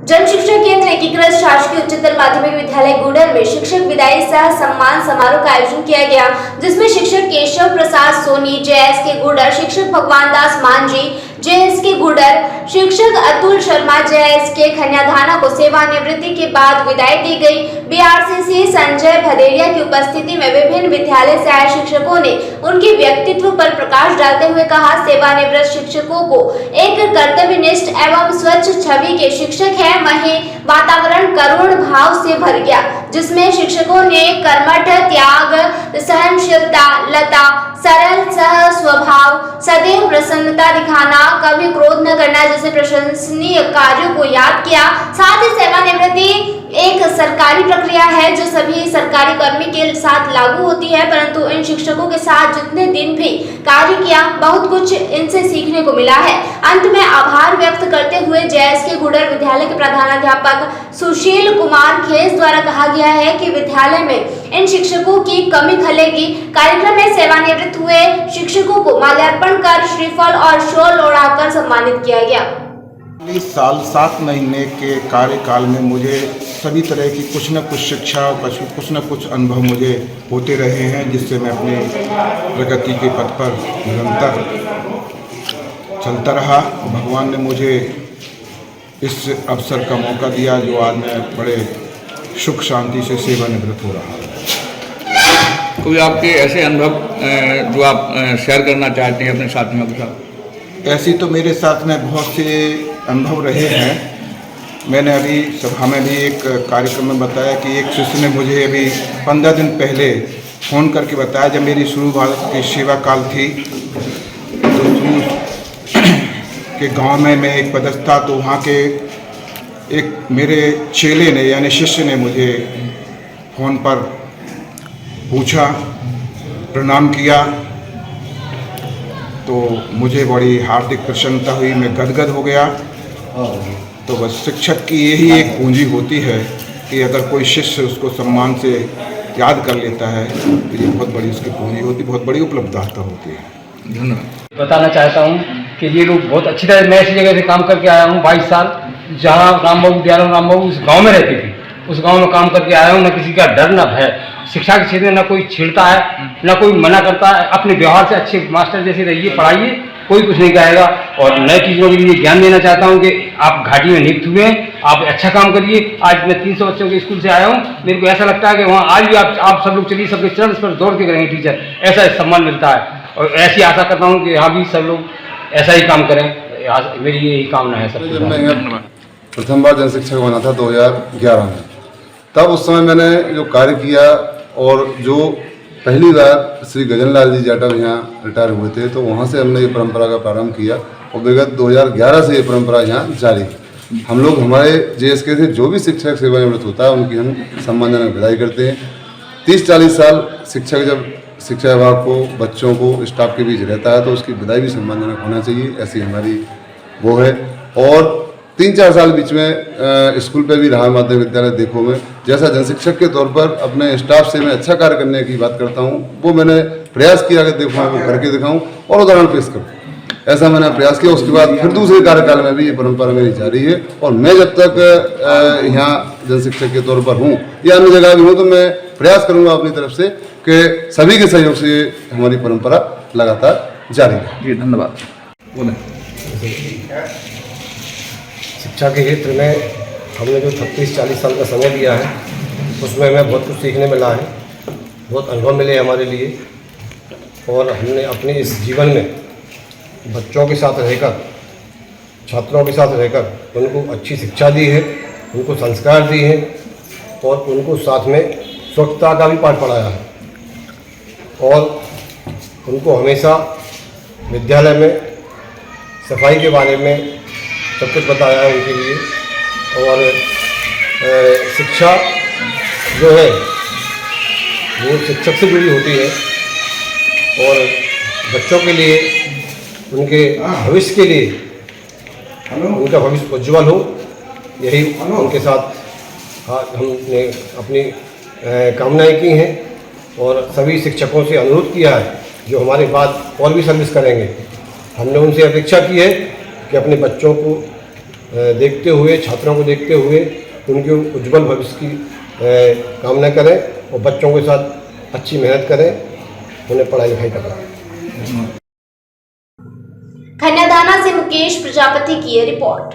जन शिक्षा केंद्र एकीकृत शासकीय उच्चतर माध्यमिक विद्यालय गुडर में शिक्षक विदाई सह सम्मान समारोह का आयोजन किया गया, जिसमें शिक्षक केशव प्रसाद सोनी JSK गुडर, शिक्षक भगवान दास मांझी JSK गुडर, शिक्षक अतुल शर्मा JSK खन्याधाना को सेवानिवृत्ति के बाद विदाई दी गई। BRCC संजय भदेरिया की उपस्थिति में विभिन्न विद्यालय से आए शिक्षकों ने उनके व्यक्तित्व पर प्रकाश डालते हुए कहा, सेवानिवृत्त शिक्षकों को एक कर्तव्यनिष्ठ एवं स्वच्छ छवि के शिक्षक है। वहीं वातावरण करुण भाव से भर गया, जिसमें शिक्षकों ने कर्मठ, त्याग, सहनशीलता, लता, सरल सह स्वभाव, सदैव प्रसन्नता दिखाना, कभी क्रोध न करना जैसे प्रशंसनीय कार्यों को याद किया। साथ ही सेवानिवृत्ति एक सरकारी प्रक्रिया है जो सभी सरकारी कर्मी के साथ लागू होती है, परंतु इन शिक्षकों के साथ जितने दिन भी कार्य किया, बहुत कुछ इनसे सीखने को मिला है। अंत में आभार व्यक्त करते हुए JSK गुडर विद्यालय के प्रधानाध्यापक सुशील कुमार खेस द्वारा कहा गया है कि विद्यालय में इन शिक्षकों की कमी खलेगी। कार्यक्रम में सेवानिवृत्त हुए शिक्षकों को माल्यार्पण कर श्रीफल और शॉल ओढ़ाकर सम्मानित किया गया। इस साल 7 महीने के कार्यकाल में मुझे सभी तरह की कुछ न कुछ शिक्षा और कुछ न कुछ अनुभव मुझे होते रहे हैं, जिससे मैं अपने प्रगति के पथ पर निरंतर चलता रहा। भगवान ने मुझे इस अवसर का मौका दिया जो आज मैं बड़े सुख शांति से सेवानिवृत्त हो रहा हूँ। कोई आपके ऐसे अनुभव जो आप शेयर करना चाहते हैं अपने साथियों के साथ? ऐसी तो मेरे साथ में बहुत से अनुभव रहे हैं। मैंने अभी सभा में भी एक कार्यक्रम में बताया कि एक शिष्य ने मुझे अभी 15 दिन पहले फ़ोन करके बताया, जब मेरी शुरू भारत की सेवा काल थी तो के गांव में मैं एक पदस्थ था, तो वहाँ के एक मेरे चेले ने यानी शिष्य ने मुझे फ़ोन पर पूछा, प्रणाम किया, तो मुझे बड़ी हार्दिक प्रसन्नता हुई, मैं गदगद हो गया। तो बस शिक्षक की यही एक पूंजी होती है कि अगर कोई शिष्य उसको सम्मान से याद कर लेता है तो ये बहुत बड़ी उसकी पूंजी होती, बहुत बड़ी उपलब्धता होती है। धन्यवाद। बताना चाहता हूँ कि ये लोग बहुत अच्छी तरह, मैं ऐसी जगह से काम करके आया हूँ 22 साल, जहाँ रामबाबू दयाराम रामबाबू उस गाँव में रहती थी, उस गांव में काम करके आया हूँ। न किसी का डर न भय, शिक्षा के क्षेत्र में न कोई छेड़ता है, न कोई मना करता है। अपने व्यवहार से अच्छे मास्टर जैसे रहिए, पढ़ाइए, कोई कुछ नहीं कहेगा। और नए चीज़ों के लिए ज्ञान देना चाहता हूँ कि आप घाटी में नियुक्त हुए हैं, आप अच्छा काम करिए। आज मैं 300 बच्चों के स्कूल से आया हूँ, मेरे को ऐसा लगता है कि वहाँ आज भी आप सब लोग चलिए, सबके चरण पर दौड़ के करेंगे टीचर, ऐसा सम्मान मिलता है। और ऐसी आशा करता हूँ कि यहाँ भी सब लोग ऐसा ही काम करें, मेरी यही कामना है सब। जब मैं यहाँ प्रथम बार जन शिक्षक बना था 2011 में, तब उस समय मैंने जो कार्य किया और जो पहली बार श्री गजनलाल जी जाटव यहाँ रिटायर हुए थे, तो वहाँ से हमने ये परंपरा का प्रारंभ किया और विगत 2011 से ये परंपरा यहाँ जारी है। हम लोग हमारे JSK से जो भी शिक्षक सेवानिवृत्त होता है उनकी हम सम्मानजनक विदाई करते हैं। 30-40 साल शिक्षक जब शिक्षा विभाग को, बच्चों को, स्टाफ के बीच रहता है तो उसकी विदाई भी सम्मानजनक होना चाहिए, ऐसी हमारी वो है। और 3-4 साल बीच में स्कूल पे भी रहा माध्यमिक विद्यालय देखो में, जैसा जनशिक्षक के तौर पर अपने स्टाफ से मैं अच्छा कार्य करने की बात करता हूँ, वो मैंने प्रयास किया कि देखो मैं करके दिखाऊँ और उदाहरण पेश करूँ, ऐसा मैंने प्रयास किया। उसके बाद फिर दूसरे कार्यकाल में भी ये परंपरा मेरी जारी है। और मैं जब तक यहाँ जनशिक्षक के तौर पर हूँ या अन्य जगह भी हूँ, तो मैं प्रयास करूँगा अपनी तरफ से कि सभी के सहयोग से हमारी परंपरा लगातार जारी है। जी धन्यवाद। बोलें। शिक्षा के क्षेत्र में हमने जो 36-40 साल का समय दिया है, उसमें हमें बहुत कुछ सीखने मिला है, बहुत अनुभव मिले हमारे लिए। और हमने अपने इस जीवन में बच्चों के साथ रहकर, छात्रों के साथ रहकर उनको अच्छी शिक्षा दी है, उनको संस्कार दिए हैं और उनको साथ में स्वच्छता का भी पाठ पढ़ाया है। और उनको हमेशा विद्यालय में सफाई के बारे में सब कुछ बताया है उनके लिए। और शिक्षा जो है वो शिक्षक से जुड़ी होती है और बच्चों के लिए, उनके भविष्य के लिए, उनका भविष्य उज्ज्वल हो, यही उनके साथ हमने अपनी कामनाएं की हैं। और सभी शिक्षकों से अनुरोध किया है जो हमारे बाद और भी सर्विस करेंगे, हमने उनसे अपेक्षा की है कि अपने बच्चों को देखते हुए, छात्रों को देखते हुए उनके उज्जवल भविष्य की कामना करें और बच्चों के साथ अच्छी मेहनत करें, उन्हें पढ़ाई लिखाई करवाएं। कन्यादाना से मुकेश प्रजापति की ये रिपोर्ट।